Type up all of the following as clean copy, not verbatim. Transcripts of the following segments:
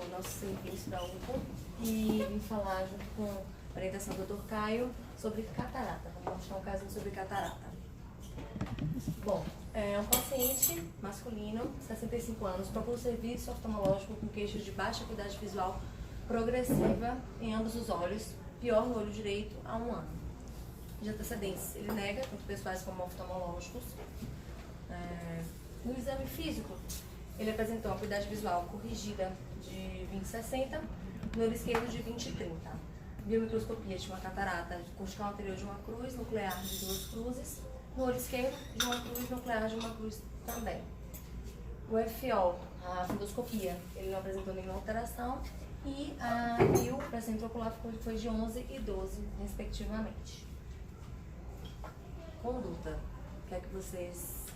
o nosso serviço da UPA e vim falar junto com a orientação do Dr. Caio sobre catarata. Vamos mostrar um caso sobre catarata. Bom, é um paciente masculino, 65 anos, procura um serviço oftalmológico com queixas de baixa acuidade visual progressiva em ambos os olhos, pior no olho direito, há 1 ano. De antecedentes, ele nega, tanto pessoais como oftalmológicos. No exame físico, ele apresentou uma acuidade visual corrigida de 20/60, no olho esquerdo de 20/30. Biomicroscopia de uma catarata cortical anterior de uma cruz, nuclear de 2 cruzes, no olho esquerdo de uma cruz, nuclear de uma cruz também. O FO, a fundoscopia, ele não apresentou nenhuma alteração e a RIO, para centro ocular, foi de 11 e 12, respectivamente. Conduta, o que é que vocês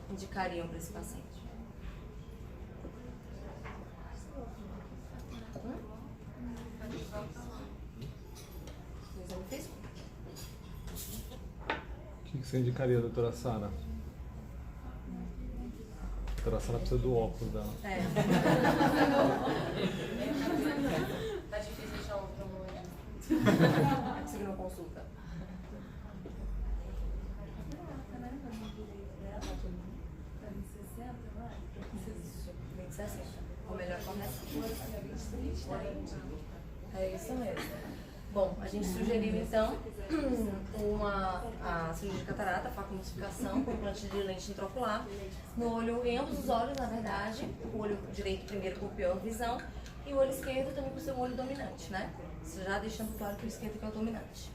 indicariam para esse paciente? Exame físico? O que você indicaria, doutora Sara? A doutora Sara precisa do óculos dela. Tá difícil achar um oftalmologista. Conseguiu uma consulta? Ou melhor, é isso mesmo. Bom, a gente sugeriu então a cirurgia de catarata, facomulsificação com implante de lente intraocular no olho, em ambos os olhos, na verdade, o olho direito primeiro com pior visão e o olho esquerdo também com seu olho dominante, né? Já deixando claro que o esquerdo que é o dominante.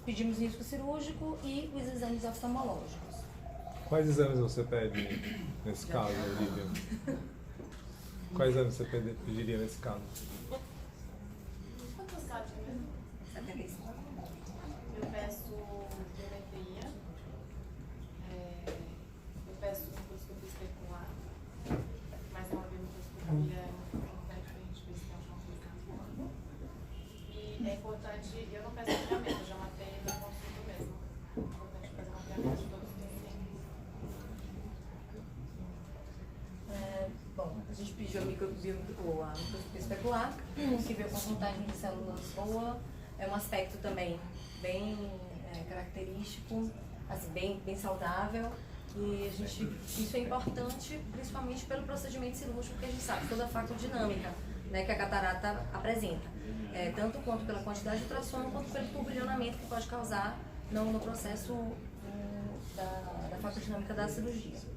Pedimos risco cirúrgico e os exames oftalmológicos. Quais exames você pede nesse caso, Olivia? Quais exames você pediria nesse caso? Quantos casos mesmo? 75. Eu peço biometria, eu peço microscopia especular, mas é uma biomicroscopia importante para a gente ver se tem alguma coisa na forma. E é importante, eu não peço mapeamento, eu já mapeei na consulta mesmo. É importante fazer mapeamento de todos os pacientes. Bom, a gente pediu a microscopia especular, que veio com contagem de células boa, é um aspecto também bem característico, assim, bem saudável, e isso é importante principalmente pelo procedimento cirúrgico que a gente sabe, toda a factodinâmica, né, que a catarata apresenta, tanto quanto pela quantidade de ultrassom, quanto pelo turbulhonamento que pode causar no processo da factodinâmica da cirurgia.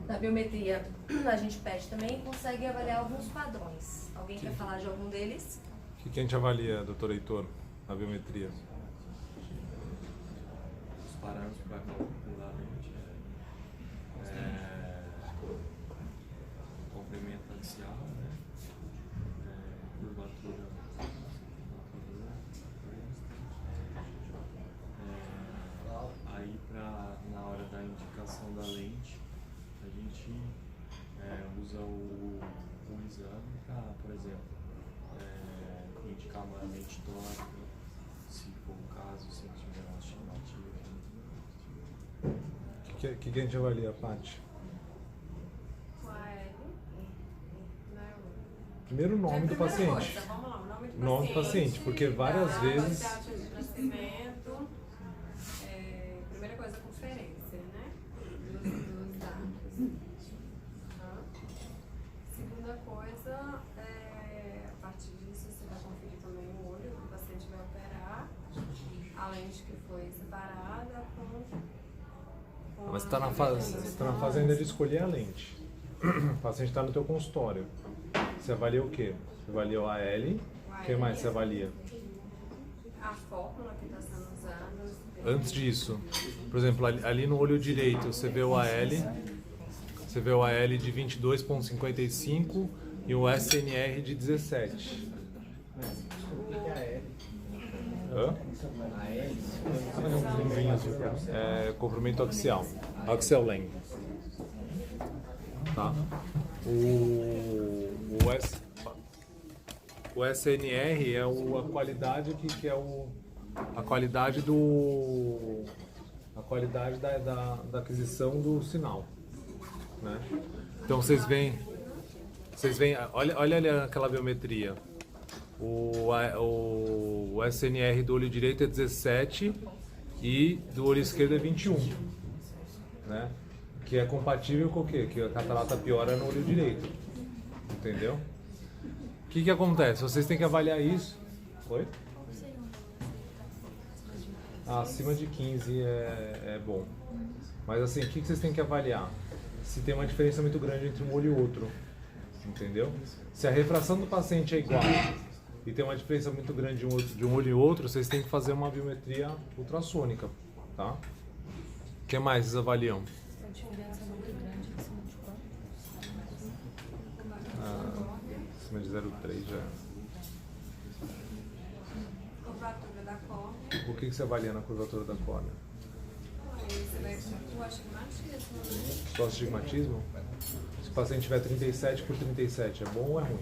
Na biometria, a gente pede também e consegue avaliar alguns padrões. Alguém quer falar de algum deles? O que a gente avalia, doutor Heitor, na biometria? Os parâmetros que vai calcular comprimento axial, né? Curvatura. Aí na hora da indicação da lente, a gente usa o exame para, por exemplo, indicar uma lente tórica, se for o caso, se tiver uma estimativa. O que a gente avalia, Paty? Com a L, né? Primeiro o nome do paciente. Coisa, vamos lá, o nome do Nome do paciente, porque várias vezes... Taxa de nascimento, primeira coisa, conferência, né? Dos dados. Segunda coisa, a partir disso você vai conferir também o olho que o paciente vai operar, a lente que foi separada com Mas você está na fase ainda de escolher a lente. O paciente está no teu consultório. Você avalia o quê? Você avalia o AL. O que mais você avalia? a fórmula que está sendo usada. Antes disso, por exemplo, ali no olho direito você vê o AL de 22,55 e o SNR de 17. Hã? É comprimento axial. Axial length. Tá? O SNR é a qualidade que é a qualidade da aquisição do sinal, né? Então vocês veem Vocês veem, olha ali aquela biometria. O SNR do olho direito é 17 e do olho esquerdo é 21, né? Que é compatível com o quê? Que a catarata piora no olho direito, entendeu? O que acontece? Vocês têm que avaliar isso. Oi? Acima de 15 é bom. Mas assim, o que vocês têm que avaliar? Se tem uma diferença muito grande entre um olho e outro, entendeu? Se a refração do paciente é igual e tem uma diferença muito grande de um olho e outro, vocês têm que fazer uma biometria ultrassônica, tá? O que mais vocês avaliam? Acima de 0,3 já. Curvatura da córnea. O que você avalia na curvatura da córnea? Você vai com o astigmatismo, né? Só astigmatismo? Se o paciente tiver 37 por 37, é bom ou é ruim?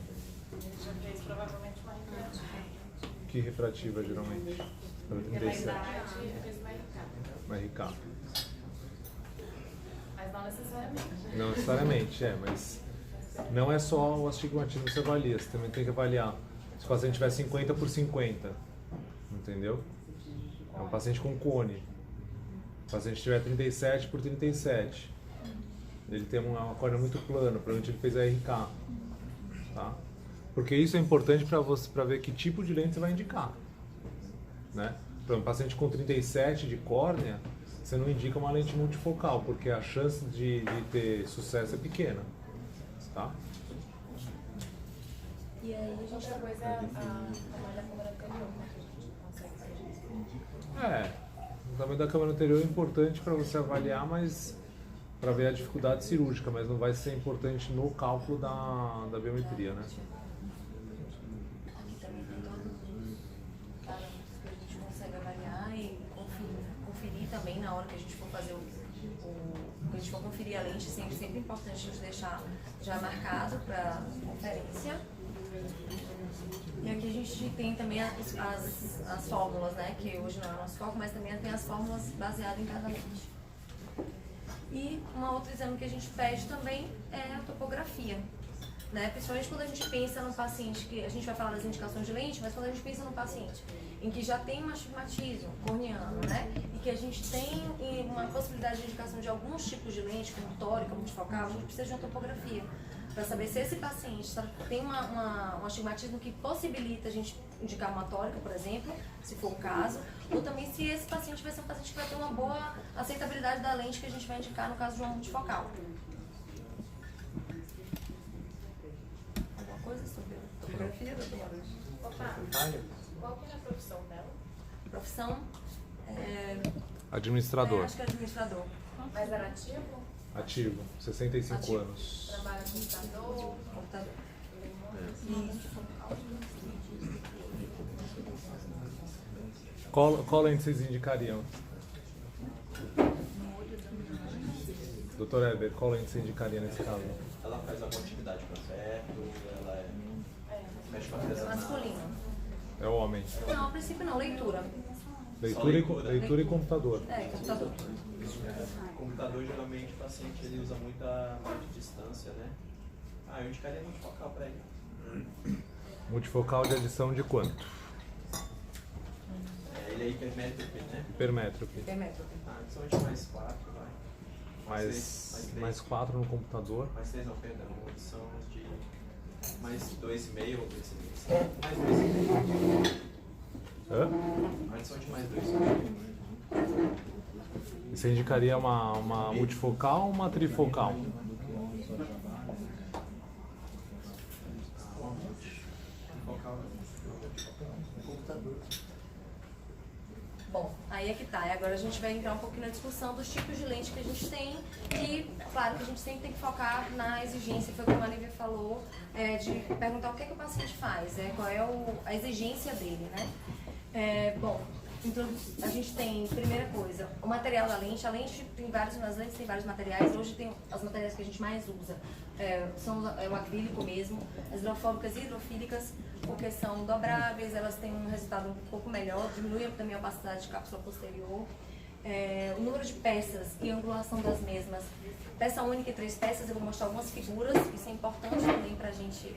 Já fez provavelmente uma refrativa. Que refrativa geralmente? Para Pela 37. idade, fez uma RK. Uma RK. Mas não necessariamente. Não necessariamente, mas não é só o astigmatismo que você avalia, você também tem que avaliar se o paciente tiver 50 por 50, entendeu? É um paciente com cone. Se o paciente tiver 37 por 37, ele tem uma córnea muito plana, provavelmente ele fez a RK, tá? Porque isso é importante para você, para ver que tipo de lente você vai indicar, né? Para um paciente com 37 de córnea, você não indica uma lente multifocal, porque a chance de ter sucesso é pequena, tá? E aí a gente Outra coisa é a tamanho da câmera anterior, né? Que a gente consegue fazer. O tamanho da câmara anterior é importante para você avaliar, mas para ver a dificuldade cirúrgica, mas não vai ser importante no cálculo da biometria, né? Aqui também tem todos os parâmetros que a gente consegue avaliar e conferir também na hora que a gente for fazer que a gente for conferir a lente, sempre é importante a gente deixar já marcado para conferência. E aqui a gente tem também as fórmulas, né? Que hoje não é o nosso foco, mas também tem as fórmulas baseadas em cada lente. E um outro exame que a gente pede também é a topografia, né? Principalmente quando a gente pensa num paciente, que a gente vai falar das indicações de lente, mas quando a gente pensa num paciente em que já tem um astigmatismo corneano, né? E que a gente tem uma possibilidade de indicação de alguns tipos de lente, como tórica, multifocal, a gente precisa de uma topografia para saber se esse paciente tem um astigmatismo que possibilita a gente indicar uma tórica, por exemplo, se for o caso, ou também se esse paciente vai ser um paciente que vai ter uma boa aceitabilidade da lente que a gente vai indicar no caso de uma multifocal. Alguma coisa sobre a topografia, doutora? Opa, qual que é a profissão dela? Profissão? Administrador. Acho que é administrador. Mas era ativo? Ativo, 65 Ativo. anos. Trabalha com computador? Computador. Qual lente vocês indicariam? Doutor Heber, qual lente você indicaria nesse caso? Ela faz alguma atividade para perto, ela mexe com a presa nasal. Masculino. É o homem. Não, a princípio não, leitura. Leitura e computador. Computador. Computador, geralmente, o paciente ele usa muita parte de distância, né? Eu indicaria multifocal para ele. Multifocal de adição de quanto? Ele é hipermétrope, né? Hipermétrope. Hipermétrope. Então a gente mais 4, vai. Mais 4 no computador. Mais 3 não, perdão. São de mais 2,5 ou 2,5. Mais 2,5. Hã? Adição de mais 2,5. E você indicaria uma multifocal ou uma trifocal? Bom, aí é que tá. E agora a gente vai entrar um pouquinho na discussão dos tipos de lente que a gente tem. E, claro, que a gente sempre tem que focar na exigência, foi como a Lívia falou, de perguntar o que é que o paciente faz, qual é a exigência dele, né? Bom, então a gente tem, primeira coisa, o material da lente. A lente tem nas lentes tem vários materiais. Hoje tem as materiais que a gente mais usa. São o acrílico mesmo, as hidrofóbicas e hidrofílicas, porque são dobráveis, elas têm um resultado um pouco melhor, diminui também a opacidade de cápsula posterior. o número de peças e a angulação das mesmas. Peça única e 3 peças, eu vou mostrar algumas figuras, isso é importante também para a gente,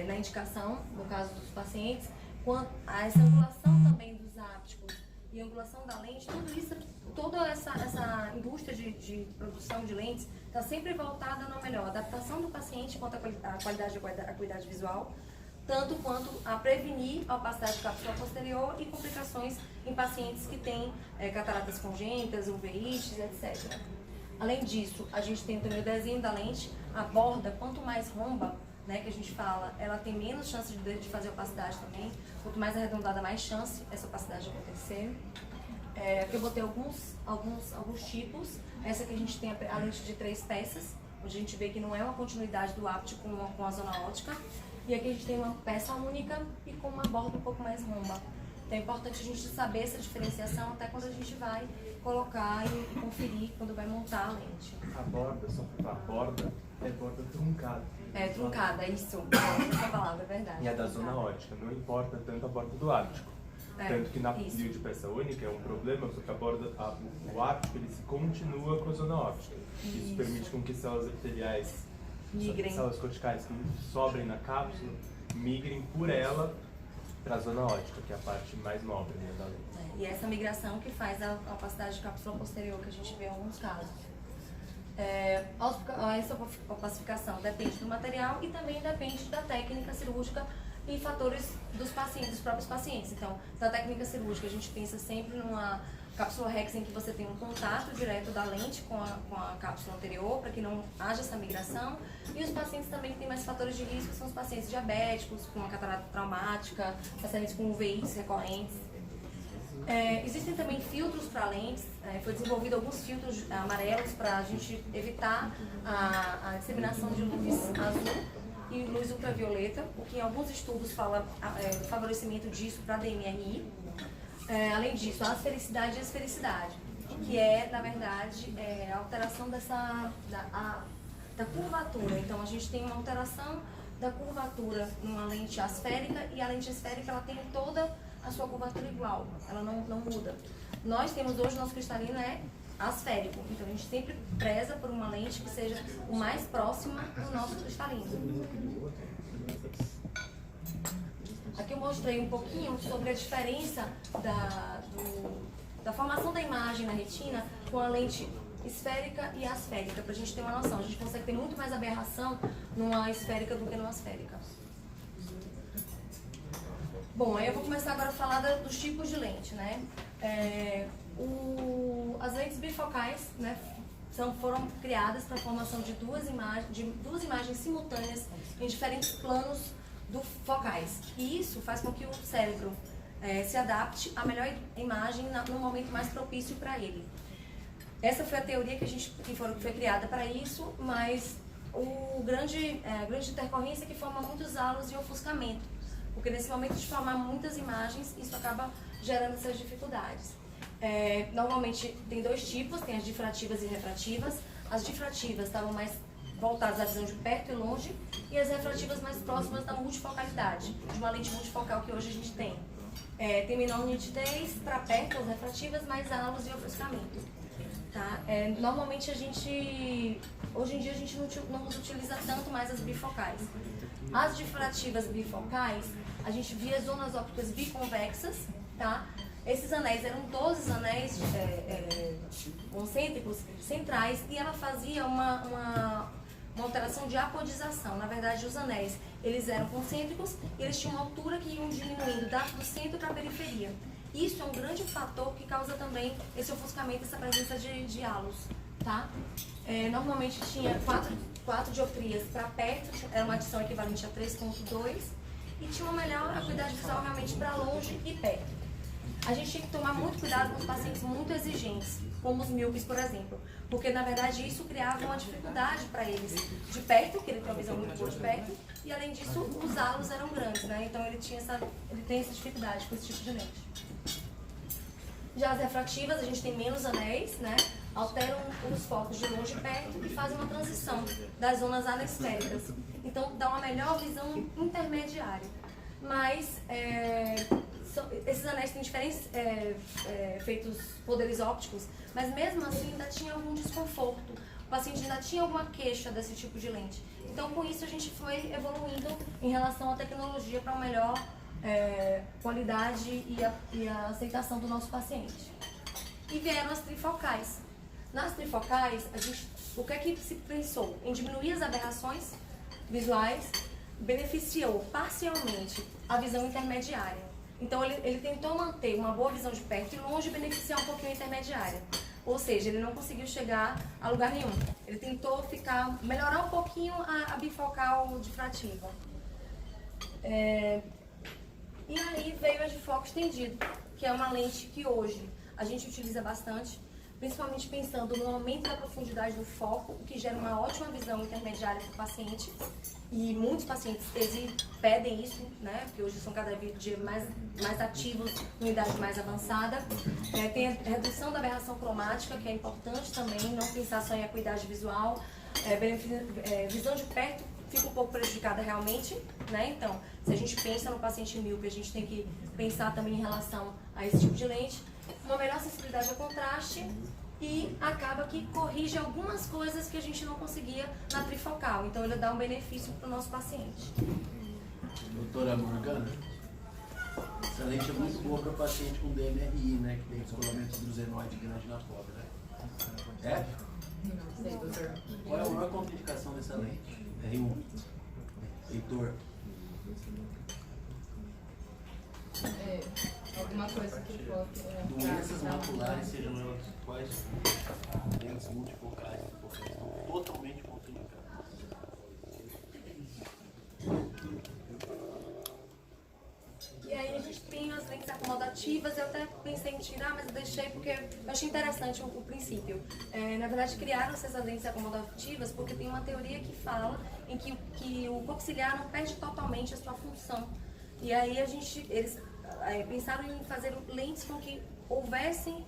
na indicação, no caso dos pacientes. Quanto a essa angulação também dos ápticos e a angulação da lente, tudo isso, toda essa indústria de produção de lentes está sempre voltada na melhor adaptação do paciente quanto à qualidade e acuidade visual, tanto quanto a prevenir a opacidade capsular posterior e complicações em pacientes que têm cataratas congênitas, uveites, etc. Além disso, a gente tem também o desenho da lente, a borda, quanto mais romba, né, que a gente fala, ela tem menos chance de fazer opacidade também. Quanto mais arredondada, mais chance essa opacidade de acontecer. Aqui eu botei alguns tipos. Essa aqui a gente tem a lente de 3 peças, onde a gente vê que não é uma continuidade do áptico com a zona óptica. E aqui a gente tem uma peça única e com uma borda um pouco mais romba. Então é importante a gente saber essa diferenciação até quando a gente vai colocar e conferir quando vai montar a lente. A borda, só para a borda, é borda truncada. É, truncada, isso. Essa palavra, é verdade. E a da zona ótica, não importa tanto a borda do áptico. Tanto que na fio de peça única é um problema, porque o áptico ele se continua com a zona óptica. Isso permite com que células epiteliais, células corticais que sobrem na cápsula, migrem por ela para a zona óptica, que é a parte mais nobre, né, da lente. E essa migração que faz a opacidade de cápsula posterior, que a gente vê em alguns casos. Essa opacificação depende do material e também depende da técnica cirúrgica e fatores dos pacientes, dos próprios pacientes. Então, da técnica cirúrgica, a gente pensa sempre numa cápsula Rex em que você tem um contato direto da lente com a cápsula anterior, para que não haja essa migração. E os pacientes também que têm mais fatores de risco são os pacientes diabéticos, com uma catarata traumática, pacientes com UVIs recorrentes. Existem também filtros para lentes, foi desenvolvido alguns filtros amarelos para a gente evitar a disseminação de luz azul e luz ultravioleta, o que em alguns estudos fala do favorecimento disso para a DMRI. Além disso, a asfericidade e a esfericidade, que é, na verdade, a alteração da curvatura. Então, a gente tem uma alteração da curvatura numa lente asférica e a lente esférica ela tem toda a sua curvatura igual, ela não muda. Nós temos hoje, nosso cristalino é asférico, então a gente sempre preza por uma lente que seja o mais próxima do nosso cristalino. Aqui eu mostrei um pouquinho sobre a diferença da formação da imagem na retina com a lente esférica e asférica, para a gente ter uma noção. A gente consegue ter muito mais aberração numa esférica do que numa asférica. Bom, aí eu vou começar agora a falar dos tipos de lente, né? As lentes bifocais, né, foram criadas para a formação de duas imagens simultâneas em diferentes planos focais. E isso faz com que o cérebro se adapte à melhor imagem no momento mais propício para ele. Essa foi a teoria que foi criada para isso, mas a grande intercorrência é que forma muitos halos e ofuscamento. Porque nesse momento de formar muitas imagens, isso acaba gerando essas dificuldades. Normalmente tem 2 tipos, tem as difrativas e refrativas. As difrativas estavam mais voltadas à visão de perto e longe, e as refrativas mais próximas da multifocalidade, de uma lente multifocal que hoje a gente tem. Tem menor nitidez para perto, as refrativas, mais halos e ofuscamento. Tá? Normalmente hoje em dia a gente não utiliza tanto mais as bifocais. As difrativas bifocais, a gente via zonas ópticas biconvexas, tá? Esses anéis eram 12 anéis concêntricos centrais e ela fazia uma alteração de apodização. Na verdade, os anéis, eles eram concêntricos e eles tinham uma altura que iam diminuindo do centro para a periferia. Isso é um grande fator que causa também esse ofuscamento, essa presença de halos, tá? Normalmente tinha 4 dioptrias para perto, era uma adição equivalente a 3,2 e tinha uma melhor acuidade visual realmente para longe e perto. A gente tem que tomar muito cuidado com os pacientes muito exigentes, como os míopes, por exemplo, porque na verdade isso criava uma dificuldade para eles de perto, que ele tem uma visão muito boa de perto, e além disso os halos eram grandes, né? Então ele tem essa dificuldade com esse tipo de lente. Já as refrativas, a gente tem menos anéis, né? Alteram os focos de longe e perto e fazem uma transição das zonas anesféricas. Então dá uma melhor visão intermediária. Mas esses anéis têm diferentes efeitos, poderes ópticos, mas mesmo assim ainda tinha algum desconforto. O paciente ainda tinha alguma queixa desse tipo de lente. Então, com isso, a gente foi evoluindo em relação à tecnologia para uma melhor qualidade e a aceitação do nosso paciente. E vieram as trifocais. Nas trifocais, o que é que se pensou? Em diminuir as aberrações visuais, beneficiou parcialmente a visão intermediária. Então, ele tentou manter uma boa visão de perto e longe, beneficiar um pouquinho a intermediária. Ou seja, ele não conseguiu chegar a lugar nenhum. Ele tentou melhorar um pouquinho a bifocal difrativa. E aí veio a de foco estendido, que é uma lente que hoje a gente utiliza bastante, principalmente pensando no aumento da profundidade do foco, o que gera uma ótima visão intermediária para o paciente. E muitos pacientes pedem isso, né? Porque hoje são cada dia mais ativos, em idade mais avançada. Tem a redução da aberração cromática, que é importante também, não pensar só em acuidade visual. Visão de perto fica um pouco prejudicada realmente, né? Então, se a gente pensa no paciente míope, a gente tem que pensar também em relação a esse tipo de lente. Uma melhor sensibilidade ao contraste e acaba que corrige algumas coisas que a gente não conseguia na trifocal. Então, ele dá um benefício para o nosso paciente. Doutora Morgana, essa lente é muito boa para paciente com DMRI, né? Que tem descolamento do zenoide grande na cobra, né? É? Não sei, doutor. Qual é a maior contraindicação dessa lente? R1. Heitor. Alguma coisa que pode... Doenças maculares, sejam elas quais, lentes multifocais, totalmente contraindicadas. E aí a gente tem as lentes acomodativas, eu até pensei em tirar, mas eu deixei porque eu achei interessante o princípio. Na verdade, criaram-se essas lentes acomodativas porque tem uma teoria que fala em que o coxiliar não perde totalmente a sua função. E aí eles pensaram em fazer lentes com que houvessem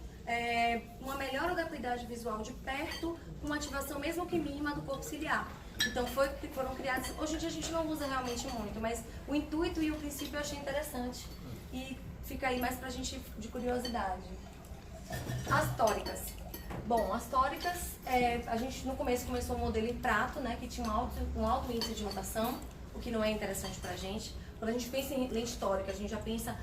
uma melhora da qualidade visual de perto, com uma ativação mesmo que mínima do corpo ciliar. Então foram criadas, hoje em dia a gente não usa realmente muito, mas o intuito e o princípio eu achei interessante e fica aí mais pra gente de curiosidade. As tóricas. Bom, as tóricas, a gente no começo começou um modelo em prato, né, que tinha um alto índice de rotação, o que não é interessante pra gente. Quando a gente pensa em lente tórica, a gente já pensa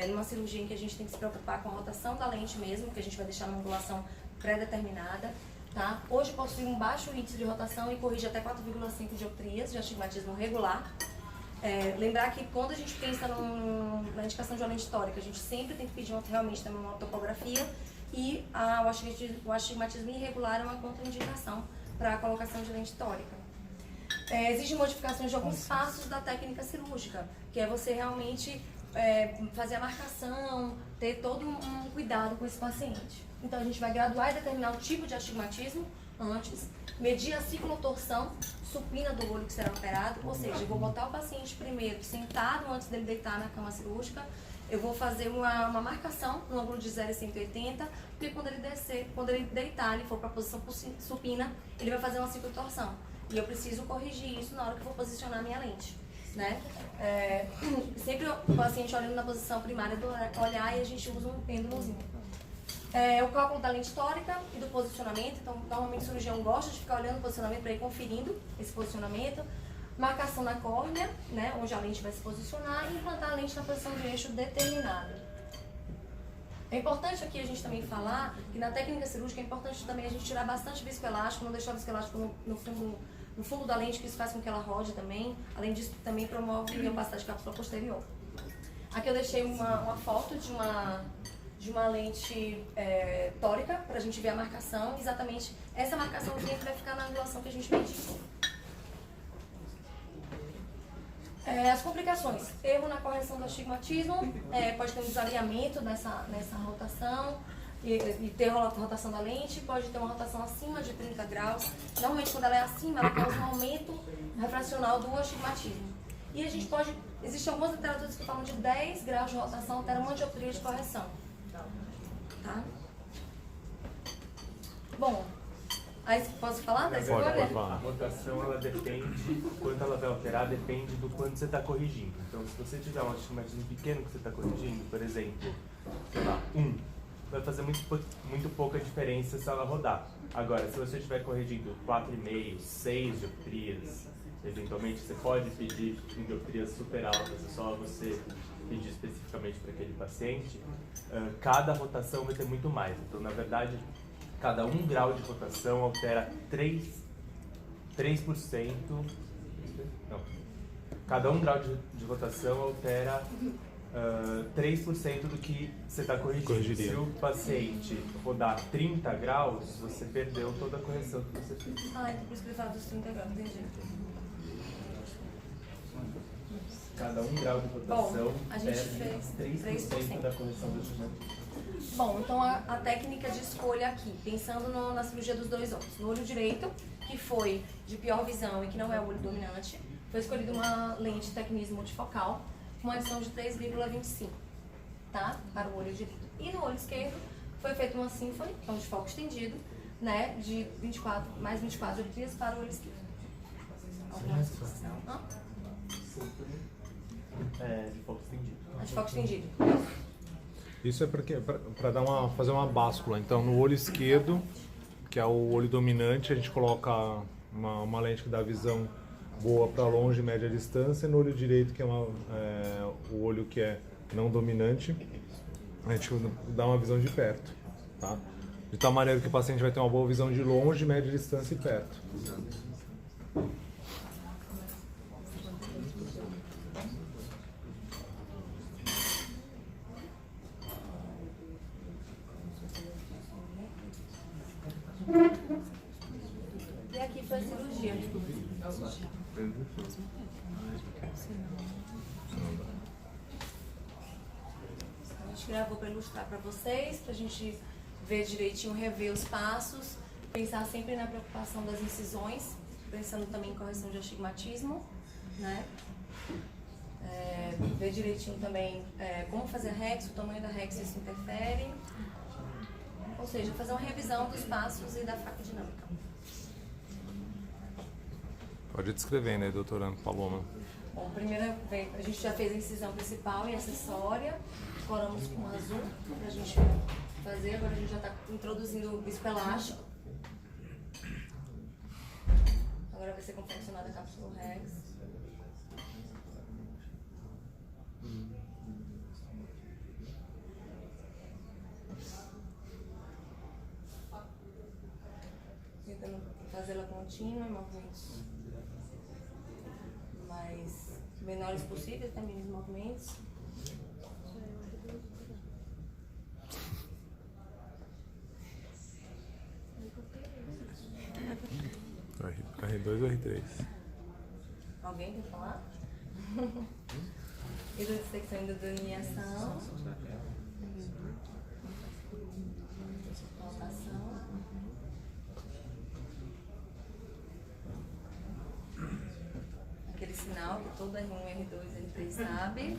numa cirurgia em que a gente tem que se preocupar com a rotação da lente mesmo, que a gente vai deixar uma angulação pré-determinada. Tá? Hoje possui um baixo índice de rotação e corrige até 4,5 dioptrias de astigmatismo regular. Lembrar que quando a gente pensa na indicação de uma lente tórica, a gente sempre tem que pedir realmente também uma topografia e o astigmatismo irregular é uma contraindicação para a colocação de lente tórica. Existem modificações de alguns passos da técnica cirúrgica, que é você realmente fazer a marcação, ter todo um cuidado com esse paciente. Então a gente vai graduar e determinar o tipo de astigmatismo antes, medir a ciclotorção supina do olho que será operado, ou seja, eu vou botar o paciente primeiro sentado antes dele deitar na cama cirúrgica, eu vou fazer uma marcação no ângulo de 0,180, porque quando ele deitar, ele for para a posição supina, ele vai fazer uma ciclotorção. E eu preciso corrigir isso na hora que eu vou posicionar a minha lente, né? Sempre o paciente olhando na posição primária do olhar e a gente usa um pêndulozinho. O cálculo da lente tórica e do posicionamento, então normalmente o cirurgião gosta de ficar olhando o posicionamento para ir conferindo esse posicionamento. Marcação na córnea, né, onde a lente vai se posicionar e implantar a lente na posição de eixo determinada. É importante aqui a gente também falar que na técnica cirúrgica é importante também a gente tirar bastante viscoelástico, não deixar o viscoelástico no fundo da lente, que isso faz com que ela rode também. Além disso, também promove a opacidade de cápsula posterior. Aqui eu deixei uma foto de uma lente tórica, para a gente ver a marcação. Exatamente essa marcaçãozinha que vai ficar na angulação que a gente mediu. As complicações. Erro na correção do astigmatismo, pode ter um desalinhamento nessa rotação e ter rotação da lente, pode ter uma rotação acima de 30 graus. Normalmente quando ela é acima, ela causa um aumento refracional do astigmatismo. E a gente pode, existem algumas literaturas que falam de 10 graus de rotação até uma dioptria de correção. Tá? Bom, Aí posso falar da Na escolha? verdade, falar. a rotação, ela depende, quanto ela vai alterar, depende do quanto você está corrigindo. Então, se você tiver um astigmatismo pequeno que você está corrigindo, por exemplo, sei lá, 1, vai fazer muito pouca diferença se ela rodar. Agora, se você estiver corrigindo 4,5, 6 dioptrias, eventualmente você pode pedir em dioptrias super altas, é só você pedir especificamente para aquele paciente. Cada rotação vai ter muito mais. Então, na verdade, cada 1 grau de rotação altera 3%. Não. Cada 1 grau de rotação altera 3% do que você está corrigindo. Corrigiria. Se o paciente rodar 30 graus, você perdeu toda a correção que você fez. Ah, então por isso que ele fala dos 30 graus, entendi. Cada 1 grau de rotação Bom, a gente perde fez 3% da correção do astigmatismo. Bom, então a técnica de escolha aqui, pensando na cirurgia dos 2 olhos. No olho direito, que foi de pior visão e que não é o olho dominante, foi escolhida uma lente tecnismo multifocal com uma adição de 3,25, tá? Para o olho direito. E no olho esquerdo, foi feita uma Symphony, que é um de foco estendido, né? De 24 dioptrias para o olho esquerdo. Alguma discussão? Hã? De foco estendido. De foco estendido. Isso é para fazer uma báscula. Então, no olho esquerdo, que é o olho dominante, a gente coloca uma lente que dá visão boa para longe e média distância. No olho direito, que é o olho que é não dominante, a gente dá uma visão de perto, tá? De tal maneira que o paciente vai ter uma boa visão de longe, média distância e perto. E aqui foi a cirurgia. A gente gravou para ilustrar para vocês, para a gente ver direitinho, rever os passos, pensar sempre na preocupação das incisões, pensando também em correção de astigmatismo, né? Ver direitinho também como fazer a rex, o tamanho da rex, isso interfere. Ou seja, fazer uma revisão dos passos e da faca dinâmica. Pode descrever, né, doutora Paloma? Bom, primeiro a gente já fez a incisão principal e acessória, coramos com azul pra gente fazer, agora a gente já está introduzindo o bispo elástico. Agora vai ser confeccionada a cápsula Rex. Tentando fazê-la contínua, movimentos mais menores possíveis, até mínimos movimentos. R2 ou R3? Alguém quer falar? Hidrodissecção e delineação. Palpação. Aquele sinal que todo R1, R2, R3 sabe.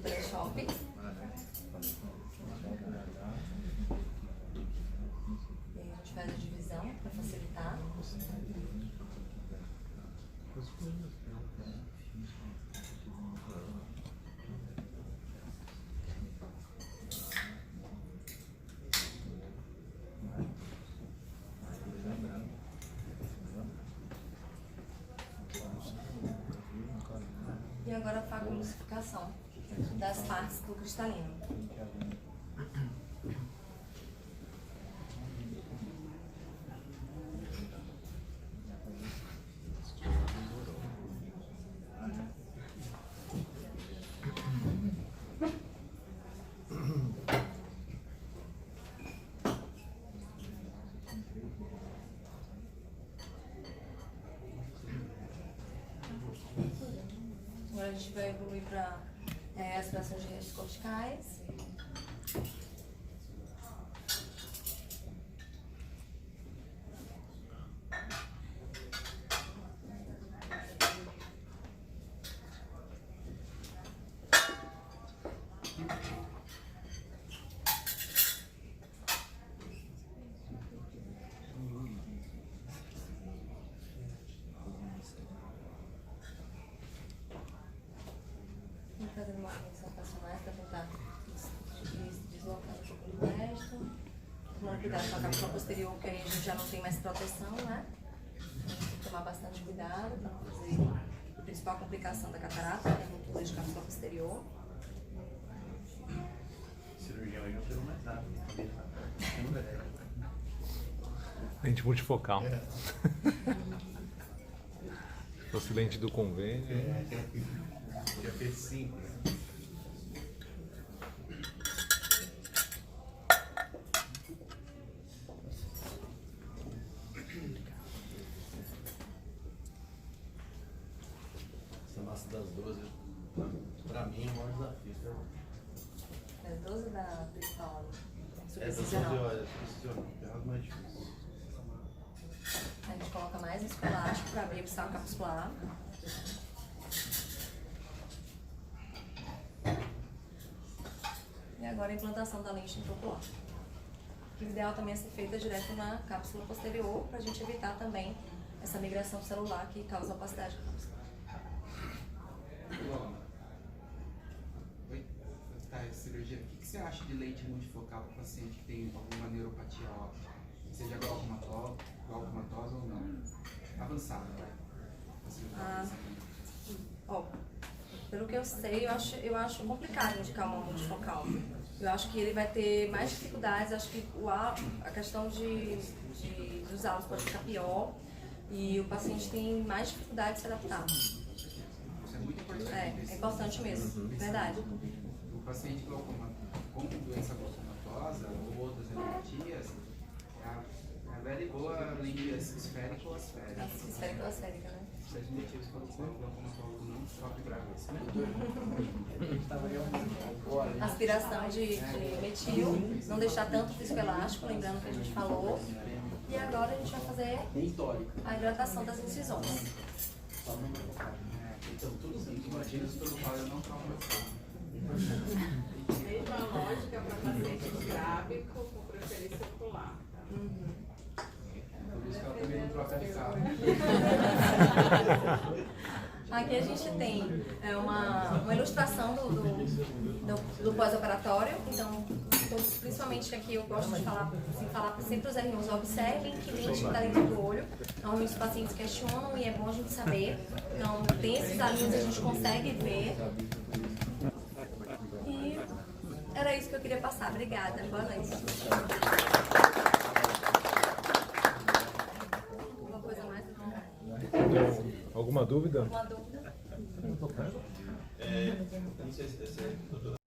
Pré-shopping. E a gente faz a divisão para facilitar. E agora a fagolucificação das partes do cristalino. Agora a gente vai evoluir para aspirações de restos corticais. movimentos rotacionais para tentar deslocar um pouco do resto. Tomando cuidado com a cápsula posterior, porque aí a gente já não tem mais proteção, né? Tem que tomar bastante cuidado para não fazer a principal complicação da catarata, que é a ruptura de cápsula posterior. Cirurgião aí não pegou mais nada. Lente multifocal. Se fosse lente do convênio. Já fez 5. Essa massa das 12, pra mim, é o maior desafio. As 12 da principal. Essas 12 horas, é algo mais difícil. A gente coloca mais escolástico para abrir o saco capsular. E agora a implantação da lente intraocular. O ideal também é ser feita direto na cápsula posterior, para a gente evitar também essa migração celular que causa opacidade da cápsula. Oi, cirurgia. O que você acha de lente multifocal para o paciente que tem alguma neuropatia óptica? Seja glaucomatose ou não? Avançada, vai. Pelo que eu sei, eu acho complicado indicar uma multifocal. Eu acho que ele vai ter mais dificuldades, acho que a questão dos alvos pode ficar pior e o paciente tem mais dificuldade de se adaptar. Isso é muito importante. É importante mesmo, verdade. O paciente com doença glaucomatosa ou outras neuropatias, é a velha e boa linha esférica ou asférica. Esférica ou asférica, né? Esses motivos que o glaucomatólogo não sofre graves. Aspiração de metil, não deixar tanto viscoelástico, lembrando que a gente falou. E agora a gente vai fazer a hidratação das incisões. Então, tudo isso, imagina se pelo qual eu não tomo Mesma lógica para paciente grávido com preferência ocular. Por isso que ela também não troca de carro. Aqui a gente tem uma ilustração do pós-operatório, então principalmente aqui eu gosto de falar sempre os R1s, observem que lente que está dentro do olho. Normalmente os pacientes questionam e é bom a gente saber. Então tem esses alinhos, a gente consegue ver. E era isso que eu queria passar. Obrigada, boa noite. Alguma coisa mais? Alguma dúvida? Alguma dúvida? Não sei se